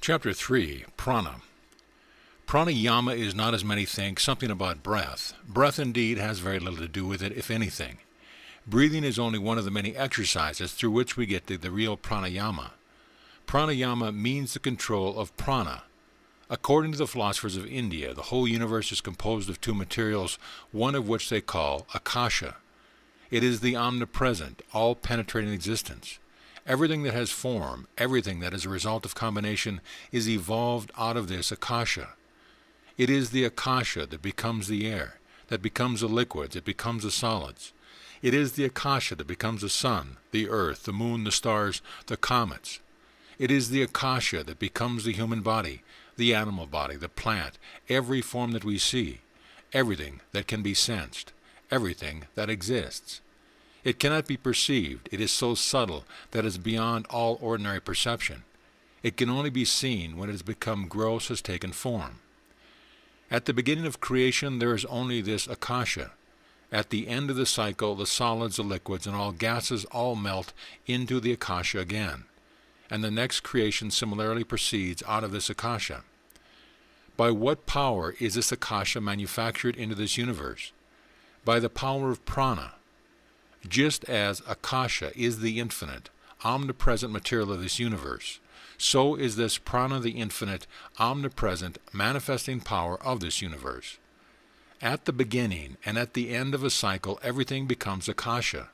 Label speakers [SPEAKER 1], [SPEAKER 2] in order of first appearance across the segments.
[SPEAKER 1] Chapter 3, Prana. Pranayama is not, as many think, something about breath. Breath indeed has very little to do with it, if anything. Breathing is only one of the many exercises through which we get to the real pranayama. Pranayama means the control of prana. According to the philosophers of India, the whole universe is composed of two materials, one of which they call akasha. It is the omnipresent, all-penetrating existence. Everything that has form, everything that is a result of combination, is evolved out of this akasha. It is the akasha that becomes the air, that becomes the liquids, that becomes the solids. It is the akasha that becomes the sun, the earth, the moon, the stars, the comets. It is the akasha that becomes the human body, the animal body, the plant, every form that we see, everything that can be sensed, everything that exists. It cannot be perceived. It is so subtle that it is beyond all ordinary perception. It can only be seen when it has become gross, has taken form. At the beginning of creation there is only this akasha. At the end of the cycle, the solids, the liquids, and all gases all melt into the akasha again, and the next creation similarly proceeds out of this akasha. By what power is this akasha manufactured into this universe? By the power of prana. Just as akasha is the infinite, omnipresent material of this universe, so is this prana the infinite, omnipresent, manifesting power of this universe. At the beginning and at the end of a cycle, everything becomes akasha,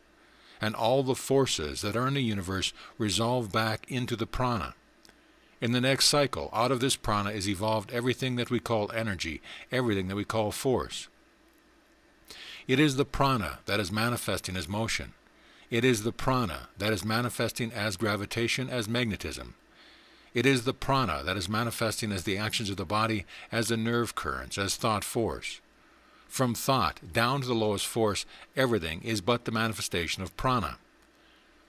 [SPEAKER 1] and all the forces that are in the universe resolve back into the prana. In the next cycle, out of this prana is evolved everything that we call energy, everything that we call force. It is the prana that is manifesting as motion. It is the prana that is manifesting as gravitation, as magnetism. It is the prana that is manifesting as the actions of the body, as the nerve currents, as thought force. From thought down to the lowest force, everything is but the manifestation of prana.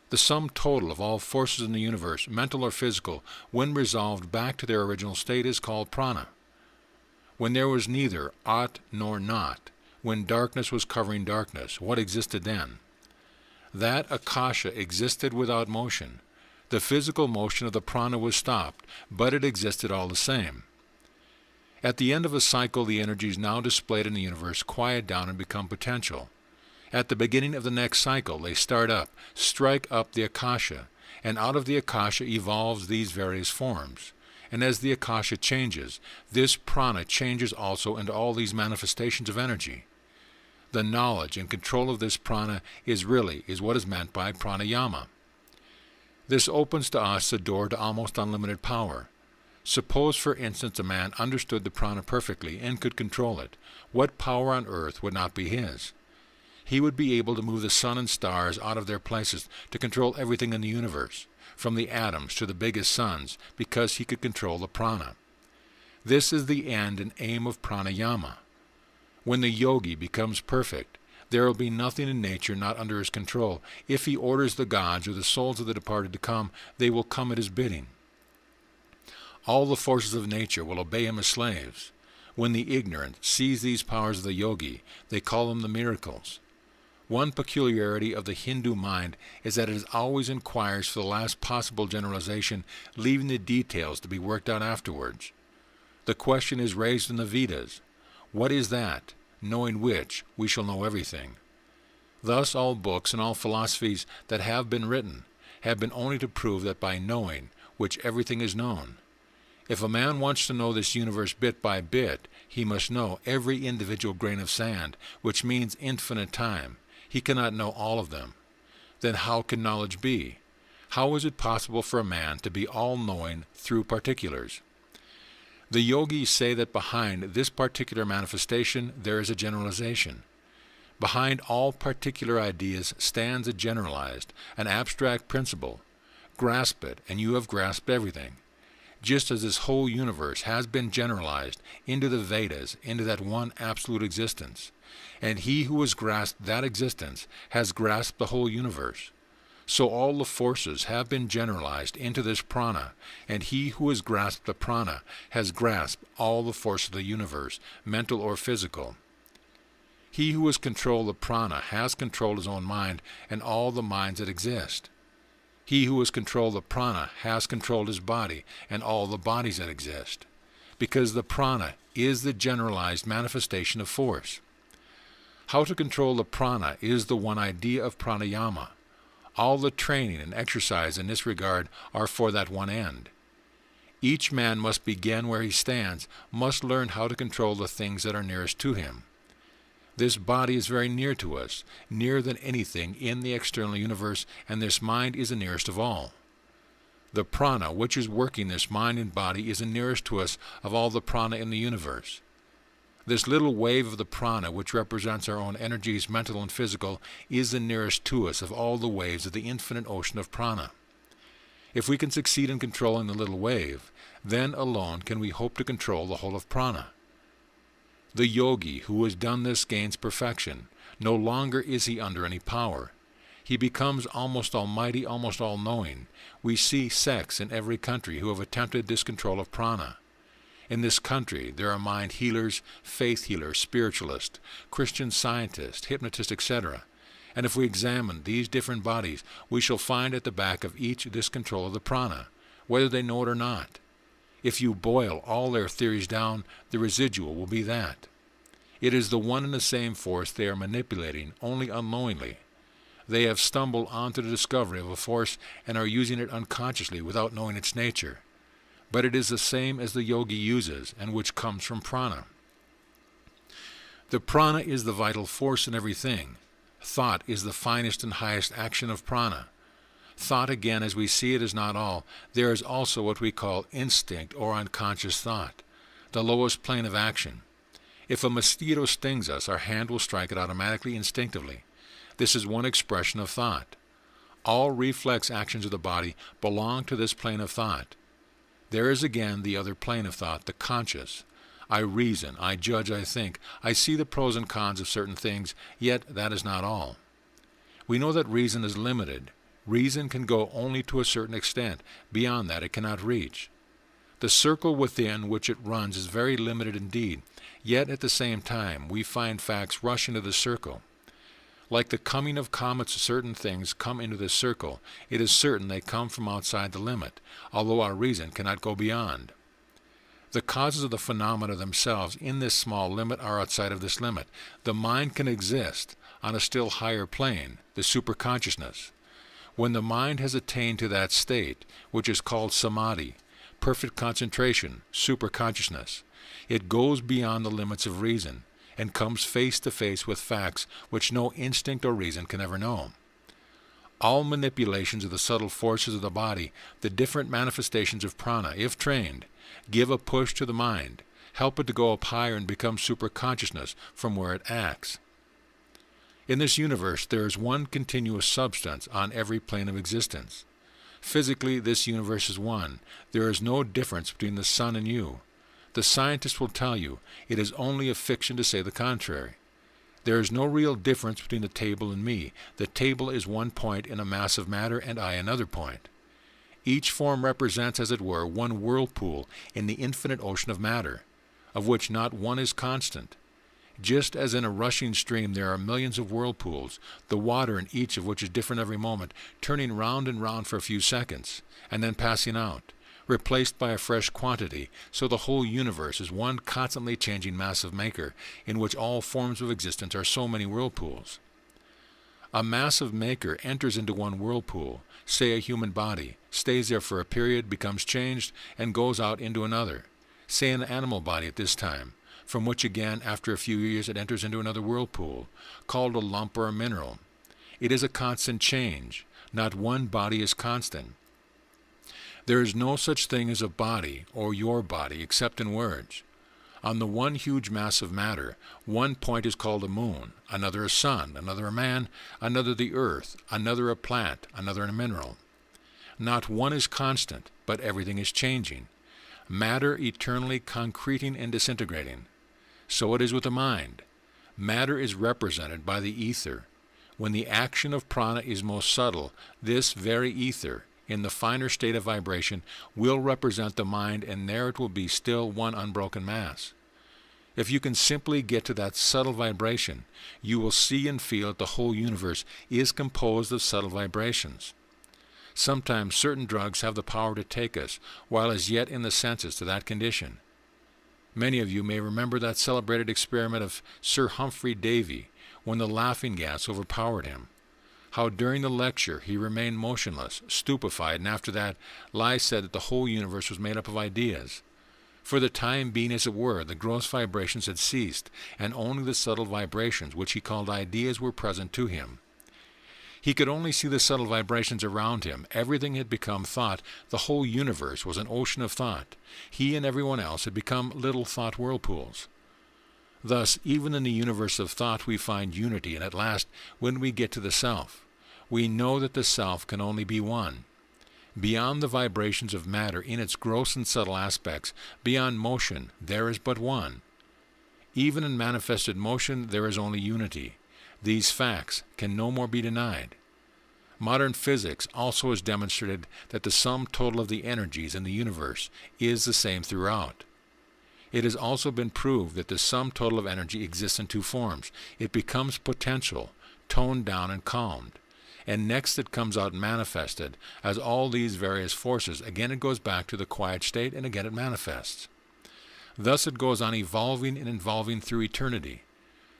[SPEAKER 1] The sum total of all forces in the universe, mental or physical, when resolved back to their original state, is called prana. When there was neither ought nor not, when darkness was covering darkness, what existed then? That akasha existed without motion. The physical motion of the prana was stopped, but it existed all the same. At the end of a cycle, the energies now displayed in the universe quiet down and become potential. At the beginning of the next cycle, they start up, strike up the akasha, and out of the akasha evolves these various forms. And as the akasha changes, this prana changes also into all these manifestations of energy. The knowledge and control of this prana is what is meant by pranayama. This opens to us the door to almost unlimited power. Suppose, for instance, a man understood the prana perfectly and could control it. What power on earth would not be his? He would be able to move the sun and stars out of their places, to control everything in the universe, from the atoms to the biggest suns, because he could control the prana. This is the end and aim of pranayama. When the yogi becomes perfect, there will be nothing in nature not under his control. If he orders the gods or the souls of the departed to come, they will come at his bidding. All the forces of nature will obey him as slaves. When the ignorant seize these powers of the yogi, they call them the miracles. One peculiarity of the Hindu mind is that it always inquires for the last possible generalization, leaving the details to be worked out afterwards. The question is raised in the Vedas. What is that, knowing which we shall know everything? Thus all books and all philosophies that have been written have been only to prove that by knowing which everything is known. If a man wants to know this universe bit by bit, he must know every individual grain of sand, which means infinite time. He cannot know all of them. Then how can knowledge be? How is it possible for a man to be all-knowing through particulars? The yogis say that behind this particular manifestation there is a generalization. Behind all particular ideas stands a generalized, an abstract principle. Grasp it, and you have grasped everything. Just as this whole universe has been generalized into the Vedas, into that one absolute existence, and he who has grasped that existence has grasped the whole universe. So all the forces have been generalized into this prana, and he who has grasped the prana has grasped all the force of the universe, mental or physical. He who has controlled the prana has controlled his own mind and all the minds that exist. He who has controlled the prana has controlled his body and all the bodies that exist, because the prana is the generalized manifestation of force. How to control the prana is the one idea of pranayama. All the training and exercise in this regard are for that one end. Each man must begin where he stands, must learn how to control the things that are nearest to him. This body is very near to us, nearer than anything in the external universe, and this mind is the nearest of all. The prana, which is working this mind and body, is the nearest to us of all the prana in the universe. This little wave of the prana, which represents our own energies, mental and physical, is the nearest to us of all the waves of the infinite ocean of prana. If we can succeed in controlling the little wave, then alone can we hope to control the whole of prana. The yogi who has done this gains perfection. No longer is he under any power. He becomes almost almighty, almost all-knowing. We see sects in every country who have attempted this control of prana. In this country there are mind healers, faith healers, spiritualists, Christian scientists, hypnotists, etc. And if we examine these different bodies, we shall find at the back of each this control of the prana, whether they know it or not. If you boil all their theories down, the residual will be that. It is the one and the same force they are manipulating, only unknowingly. They have stumbled onto the discovery of a force and are using it unconsciously without knowing its nature. But it is the same as the yogi uses, and which comes from prana. The prana is the vital force in everything. Thought is the finest and highest action of prana. Thought, again, as we see it, is not all. There is also what we call instinct or unconscious thought, the lowest plane of action. If a mosquito stings us, our hand will strike it automatically, instinctively. This is one expression of thought. All reflex actions of the body belong to this plane of thought. There is again the other plane of thought, the conscious. I reason, I judge, I think, I see the pros and cons of certain things, yet that is not all. We know that reason is limited. Reason can go only to a certain extent. Beyond that it cannot reach. The circle within which it runs is very limited indeed, yet at the same time we find facts rush into the circle. Like the coming of comets, certain things come into this circle. It is certain they come from outside the limit, although our reason cannot go beyond. The causes of the phenomena themselves in this small limit are outside of this limit. The mind can exist on a still higher plane, the superconsciousness. When the mind has attained to that state, which is called samadhi, perfect concentration, superconsciousness, it goes beyond the limits of reason and comes face to face with facts which no instinct or reason can ever know. All manipulations of the subtle forces of the body, the different manifestations of prana, if trained, give a push to the mind, help it to go up higher and become superconsciousness from where it acts. In this universe there is one continuous substance on every plane of existence. Physically, this universe is one. There is no difference between the sun and you. The scientist will tell you it is only a fiction to say the contrary. There is no real difference between the table and me. The table is one point in a mass of matter, and I another point. Each form represents, as it were, one whirlpool in the infinite ocean of matter, of which not one is constant. Just as in a rushing stream there are millions of whirlpools, the water in each of which is different every moment, turning round and round for a few seconds, and then passing out, replaced by a fresh quantity, so the whole universe is one constantly changing mass of maker, in which all forms of existence are so many whirlpools. A mass of maker enters into one whirlpool, say a human body, stays there for a period, becomes changed, and goes out into another, say an animal body at this time, from which again after a few years it enters into another whirlpool, called a lump or a mineral. It is a constant change. Not one body is constant. There is no such thing as a body or your body except in words. On the one huge mass of matter, one point is called a moon, another a sun, another a man, another the earth, another a plant, another a mineral. Not one is constant, but everything is changing. Matter eternally concreting and disintegrating. So it is with the mind. Matter is represented by the ether. When the action of prana is most subtle, this very ether, in the finer state of vibration, will represent the mind, and there it will be still one unbroken mass. If you can simply get to that subtle vibration, you will see and feel that the whole universe is composed of subtle vibrations. Sometimes certain drugs have the power to take us, while as yet in the senses, to that condition. Many of you may remember that celebrated experiment of Sir Humphrey Davy, when the laughing gas overpowered him. How during the lecture he remained motionless, stupefied, and after that lie said that the whole universe was made up of ideas. For the time being, as it were, the gross vibrations had ceased, and only the subtle vibrations, which he called ideas, were present to him. He could only see the subtle vibrations around him. Everything had become thought. The whole universe was an ocean of thought. He and everyone else had become little thought whirlpools. Thus, even in the universe of thought we find unity, and at last, when we get to the self, we know that the self can only be one. Beyond the vibrations of matter in its gross and subtle aspects, beyond motion, there is but one. Even in manifested motion there is only unity. These facts can no more be denied. Modern physics also has demonstrated that the sum total of the energies in the universe is the same throughout. It has also been proved that the sum total of energy exists in two forms. It becomes potential, toned down and calmed, and next it comes out manifested as all these various forces. Again it goes back to the quiet state, and again it manifests. Thus it goes on evolving and evolving through eternity.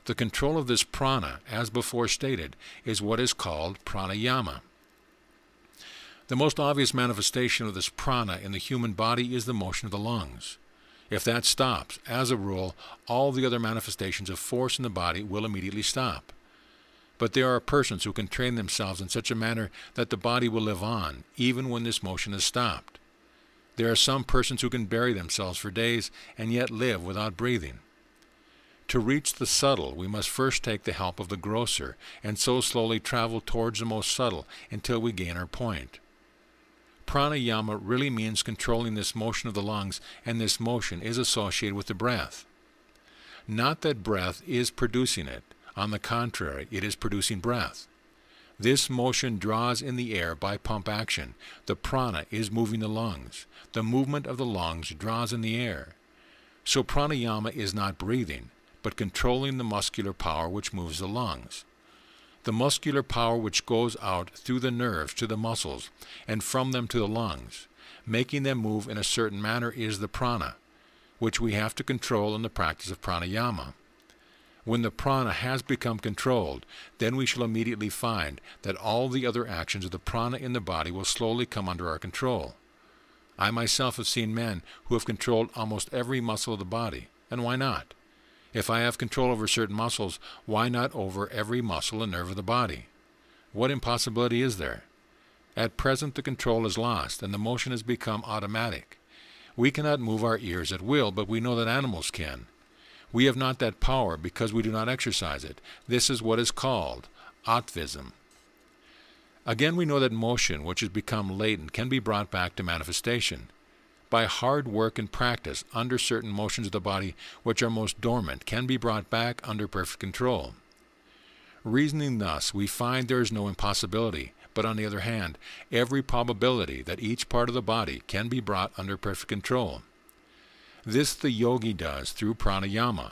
[SPEAKER 1] The control of this prana, as before stated, is what is called pranayama. The most obvious manifestation of this prana in the human body is the motion of the lungs. If that stops, as a rule, all the other manifestations of force in the body will immediately stop. But there are persons who can train themselves in such a manner that the body will live on, even when this motion is stopped. There are some persons who can bury themselves for days and yet live without breathing. To reach the subtle, we must first take the help of the grosser, and so slowly travel towards the most subtle until we gain our point. Pranayama really means controlling this motion of the lungs, and this motion is associated with the breath. Not that breath is producing it. On the contrary, it is producing breath. This motion draws in the air by pump action. The prana is moving the lungs. The movement of the lungs draws in the air. So pranayama is not breathing, but controlling the muscular power which moves the lungs. The muscular power which goes out through the nerves to the muscles, and from them to the lungs, making them move in a certain manner, is the prana, which we have to control in the practice of pranayama. When the prana has become controlled, then we shall immediately find that all the other actions of the prana in the body will slowly come under our control. I myself have seen men who have controlled almost every muscle of the body, and why not? If I have control over certain muscles, why not over every muscle and nerve of the body? What impossibility is there? At present the control is lost, and the motion has become automatic. We cannot move our ears at will, but we know that animals can. We have not that power because we do not exercise it. This is what is called atavism. Again, we know that motion, which has become latent, can be brought back to manifestation. By hard work and practice, under certain motions of the body which are most dormant, can be brought back under perfect control. Reasoning thus, we find there is no impossibility, but on the other hand, every probability that each part of the body can be brought under perfect control. This the yogi does through pranayama.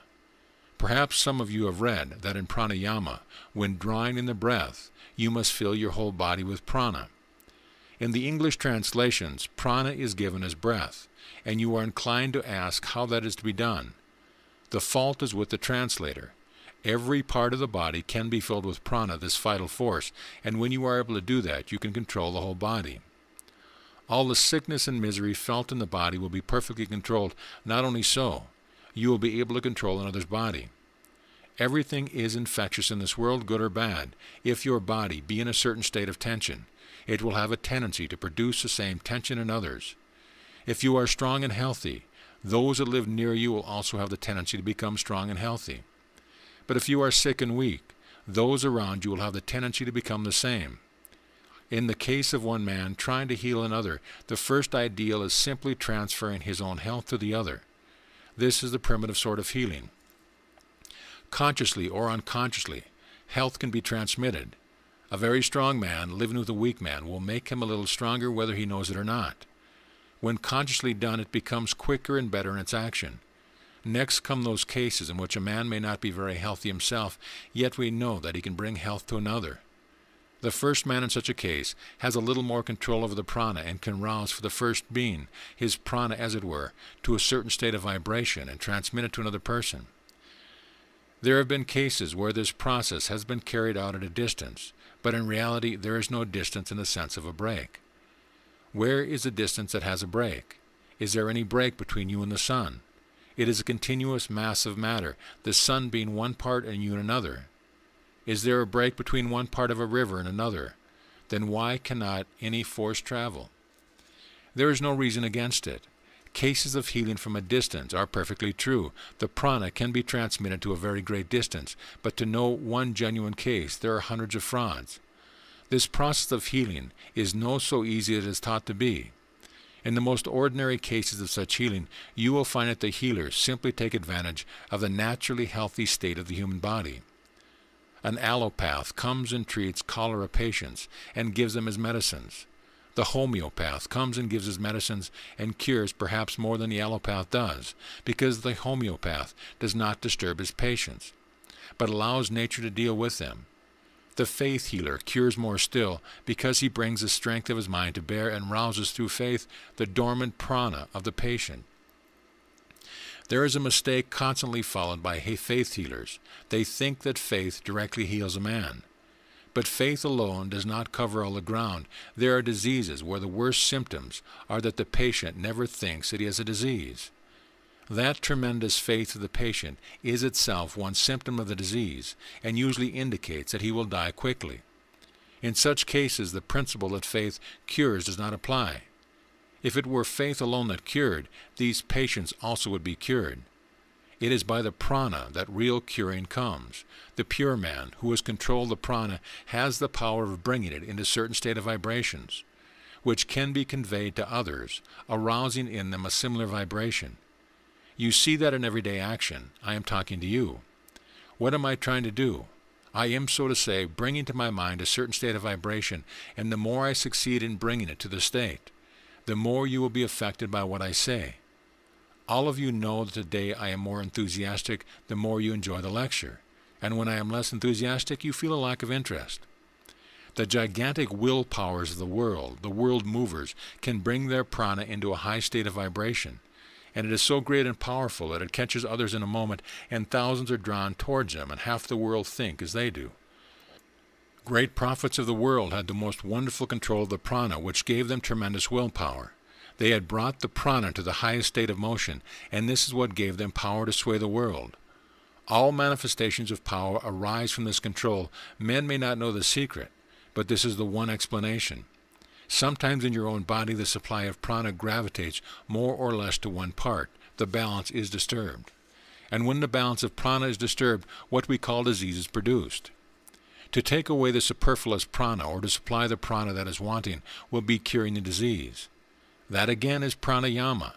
[SPEAKER 1] Perhaps some of you have read that in pranayama, when drawing in the breath, you must fill your whole body with prana. In the English translations, prana is given as breath, and you are inclined to ask how that is to be done. The fault is with the translator. Every part of the body can be filled with prana, this vital force, and when you are able to do that, you can control the whole body. All the sickness and misery felt in the body will be perfectly controlled. Not only so, you will be able to control another's body. Everything is infectious in this world, good or bad. If your body be in a certain state of tension, it will have a tendency to produce the same tension in others. If you are strong and healthy, those that live near you will also have the tendency to become strong and healthy. But if you are sick and weak, those around you will have the tendency to become the same. In the case of one man trying to heal another, the first ideal is simply transferring his own health to the other. This is the primitive sort of healing. Consciously or unconsciously, health can be transmitted. A very strong man living with a weak man will make him a little stronger whether he knows it or not. When consciously done, it becomes quicker and better in its action. Next come those cases in which a man may not be very healthy himself, yet we know that he can bring health to another. The first man in such a case has a little more control over the prana and can rouse for the first being his prana, as it were, to a certain state of vibration and transmit it to another person. There have been cases where this process has been carried out at a distance, but in reality there is no distance in the sense of a break. Where is the distance that has a break? Is there any break between you and the sun? It is a continuous mass of matter, the sun being one part and you another. Is there a break between one part of a river and another? Then why cannot any force travel? There is no reason against it. Cases of healing from a distance are perfectly true. The prana can be transmitted to a very great distance, but to know one genuine case, there are hundreds of frauds. This process of healing is no so easy as it is taught to be. In the most ordinary cases of such healing, you will find that the healers simply take advantage of the naturally healthy state of the human body. An allopath comes and treats cholera patients and gives them his medicines. The homeopath comes and gives his medicines and cures perhaps more than the allopath does, because the homeopath does not disturb his patients, but allows nature to deal with them. The faith healer cures more still, because he brings the strength of his mind to bear and rouses through faith the dormant prana of the patient. There is a mistake constantly followed by faith healers. They think that faith directly heals a man. But faith alone does not cover all the ground. There are diseases where the worst symptoms are that the patient never thinks that he has a disease. That tremendous faith of the patient is itself one symptom of the disease, and usually indicates that he will die quickly. In such cases, the principle that faith cures does not apply. If it were faith alone that cured, these patients also would be cured. It is by the prana that real curing comes. The pure man who has controlled the prana has the power of bringing it into a certain state of vibrations, which can be conveyed to others, arousing in them a similar vibration. You see that in everyday action. I am talking to you. What am I trying to do? I am, so to say, bringing to my mind a certain state of vibration, and the more I succeed in bringing it to the state, the more you will be affected by what I say. All of you know that the day I am more enthusiastic, the more you enjoy the lecture, and when I am less enthusiastic, you feel a lack of interest. The gigantic willpowers of the world movers, can bring their prana into a high state of vibration, and it is so great and powerful that it catches others in a moment, and thousands are drawn towards them, and half the world think as they do. Great prophets of the world had the most wonderful control of the prana, which gave them tremendous willpower. They had brought the prana to the highest state of motion, and this is what gave them power to sway the world. All manifestations of power arise from this control. Men may not know the secret, but this is the one explanation. Sometimes in your own body the supply of prana gravitates more or less to one part. The balance is disturbed. And when the balance of prana is disturbed, what we call disease is produced. To take away the superfluous prana, or to supply the prana that is wanting, will be curing the disease. That again is pranayama,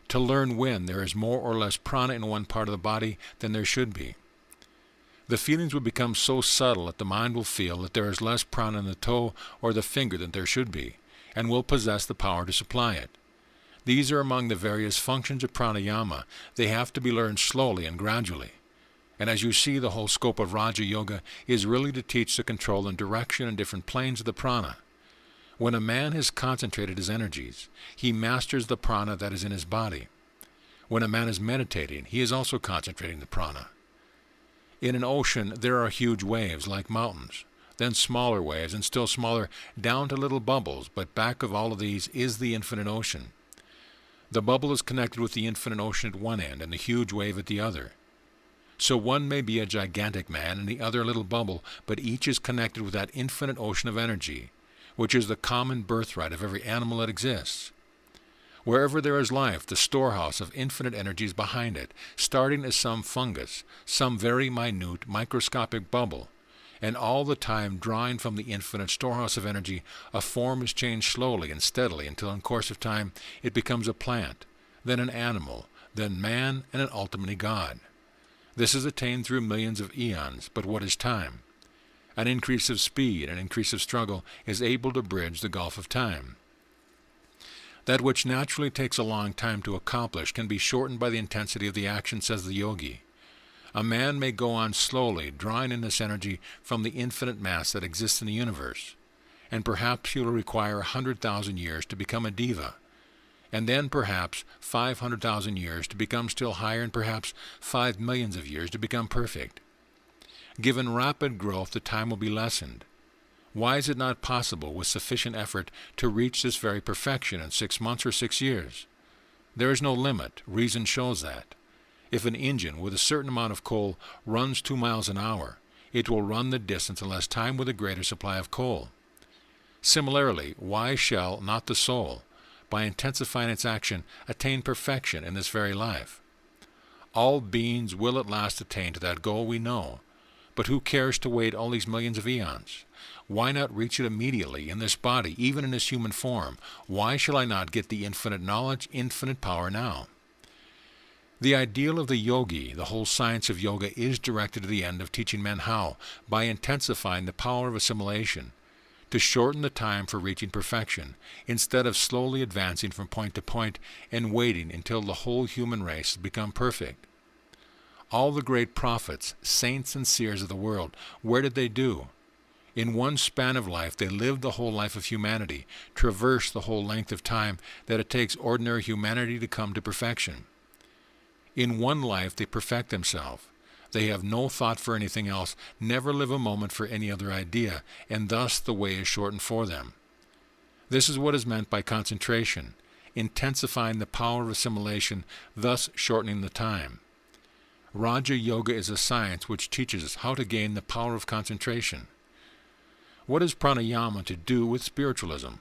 [SPEAKER 1] to learn when there is more or less prana in one part of the body than there should be. The feelings will become so subtle that the mind will feel that there is less prana in the toe or the finger than there should be, and will possess the power to supply it. These are among the various functions of pranayama. They have to be learned slowly and gradually. And as you see, the whole scope of Raja Yoga is really to teach the control and direction in different planes of the prana. When a man has concentrated his energies, he masters the prana that is in his body. When a man is meditating, he is also concentrating the prana. In an ocean, there are huge waves like mountains, then smaller waves, and still smaller, down to little bubbles, but back of all of these is the infinite ocean. The bubble is connected with the infinite ocean at one end and the huge wave at the other. So one may be a gigantic man and the other a little bubble, but each is connected with that infinite ocean of energy, which is the common birthright of every animal that exists. Wherever there is life, the storehouse of infinite energy is behind it, starting as some fungus, some very minute, microscopic bubble, and all the time drawing from the infinite storehouse of energy, a form is changed slowly and steadily until in course of time it becomes a plant, then an animal, then man, and ultimately God. This is attained through millions of eons, but what is time? An increase of speed, an increase of struggle, is able to bridge the gulf of time. That which naturally takes a long time to accomplish can be shortened by the intensity of the action, says the yogi. A man may go on slowly, drawing in this energy from the infinite mass that exists in the universe. and perhaps you will require 100,000 years to become a diva, and then perhaps 500,000 years to become still higher, and perhaps 5 millions of years to become perfect. Given rapid growth, the time will be lessened. Why is it not possible with sufficient effort to reach this very perfection in 6 months or 6 years? There is no limit. Reason shows that. If an engine with a certain amount of coal runs 2 miles an hour, it will run the distance in less time with a greater supply of coal. Similarly, why shall not the soul, by intensifying its action, attain perfection in this very life? All beings will at last attain to that goal, we know, but who cares to wait all these millions of eons? Why not reach it immediately in this body, even in this human form? Why shall I not get the infinite knowledge, infinite power now? The ideal of the yogi, the whole science of yoga, is directed to the end of teaching men how, by intensifying the power of assimilation, to shorten the time for reaching perfection, instead of slowly advancing from point to point and waiting until the whole human race has become perfect. All the great prophets, saints, and seers of the world, where did they do? In one span of life, they lived the whole life of humanity, traversed the whole length of time that it takes ordinary humanity to come to perfection. In one life, they perfect themselves. They have no thought for anything else, never live a moment for any other idea, and thus the way is shortened for them. This is what is meant by concentration, intensifying the power of assimilation, thus shortening the time. Raja Yoga is a science which teaches us how to gain the power of concentration. What is pranayama to do with spiritualism?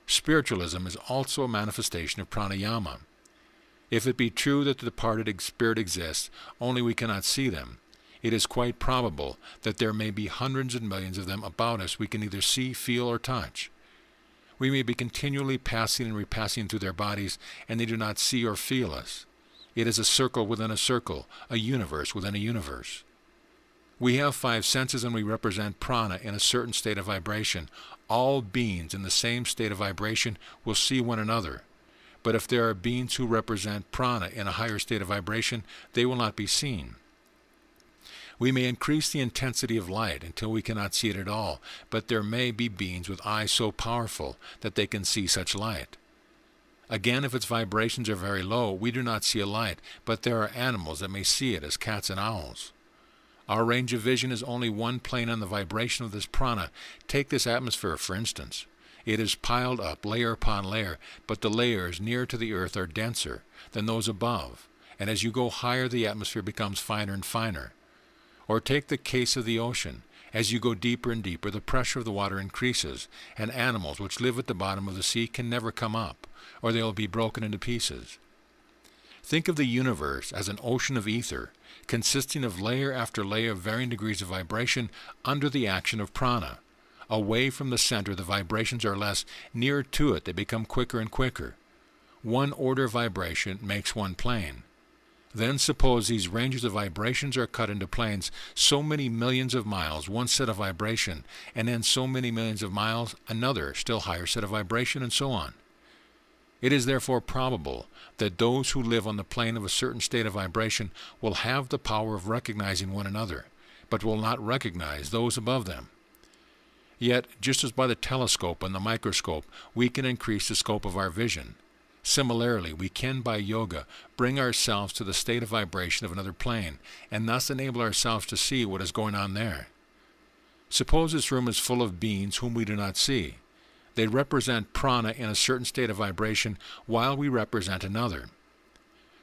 [SPEAKER 1] Spiritualism is also a manifestation of pranayama. If it be true that the departed spirit exists, only we cannot see them, it is quite probable that there may be hundreds and millions of them about us we can neither see, feel, or touch. We may be continually passing and repassing through their bodies, and they do not see or feel us. It is a circle within a circle, a universe within a universe. We have 5 senses, and we represent prana in a certain state of vibration. All beings in the same state of vibration will see one another. But if there are beings who represent prana in a higher state of vibration, they will not be seen. We may increase the intensity of light until we cannot see it at all, but there may be beings with eyes so powerful that they can see such light. Again, if its vibrations are very low, we do not see a light, but there are animals that may see it, as cats and owls. Our range of vision is only one plane on the vibration of this prana. Take this atmosphere, for instance. It is piled up layer upon layer, but the layers near to the earth are denser than those above, and as you go higher, the atmosphere becomes finer and finer. Or take the case of the ocean. As you go deeper and deeper, the pressure of the water increases, and animals which live at the bottom of the sea can never come up, or they will be broken into pieces. Think of the universe as an ocean of ether, consisting of layer after layer of varying degrees of vibration under the action of prana. Away from the center, the vibrations are less. Nearer to it, they become quicker and quicker. One order of vibration makes one plane. Then suppose these ranges of vibrations are cut into planes so many millions of miles, one set of vibration, and then so many millions of miles, another, still higher set of vibration, and so on. It is therefore probable that those who live on the plane of a certain state of vibration will have the power of recognizing one another, but will not recognize those above them. Yet, just as by the telescope and the microscope we can increase the scope of our vision, similarly we can by yoga bring ourselves to the state of vibration of another plane, and thus enable ourselves to see what is going on there. Suppose this room is full of beings whom we do not see. They represent prana in a certain state of vibration, while we represent another.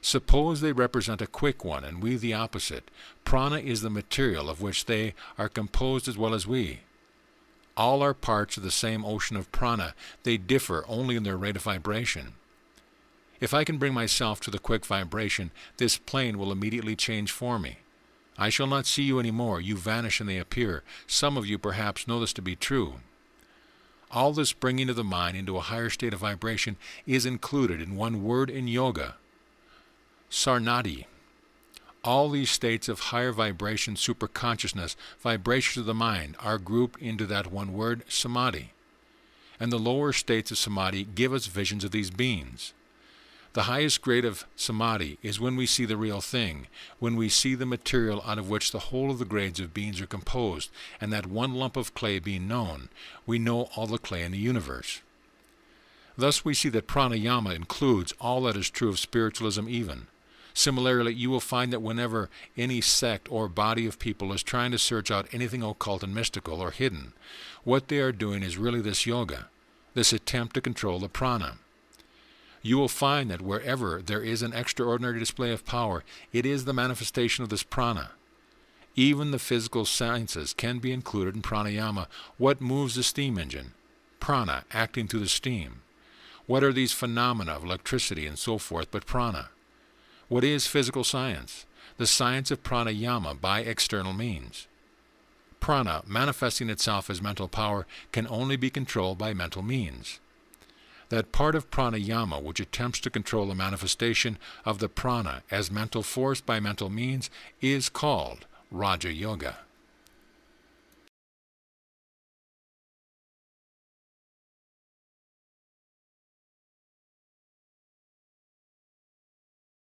[SPEAKER 1] Suppose they represent a quick one, and we the opposite. Prana is the material of which they are composed as well as we. All are parts of the same ocean of prana. They differ only in their rate of vibration. If I can bring myself to the quick vibration, this plane will immediately change for me. I shall not see you any more. You vanish and they appear. Some of you perhaps know this to be true. All this bringing of the mind into a higher state of vibration is included in one word in yoga, sarnati. All these states of higher vibration, superconsciousness, vibrations of the mind, are grouped into that one word, samadhi. And the lower states of samadhi give us visions of these beings. The highest grade of samadhi is when we see the real thing, when we see the material out of which the whole of the grades of beings are composed, and that one lump of clay being known, we know all the clay in the universe. Thus we see that pranayama includes all that is true of spiritualism even. Similarly, you will find that whenever any sect or body of people is trying to search out anything occult and mystical or hidden, what they are doing is really this yoga, this attempt to control the prana. You will find that wherever there is an extraordinary display of power, it is the manifestation of this prana. Even the physical sciences can be included in pranayama. What moves the steam engine? Prana, acting through the steam. What are these phenomena of electricity and so forth but prana? What is physical science? The science of pranayama by external means. Prana, manifesting itself as mental power, can only be controlled by mental means. That part of pranayama which attempts to control the manifestation of the prana as mental force by mental means is called Raja Yoga.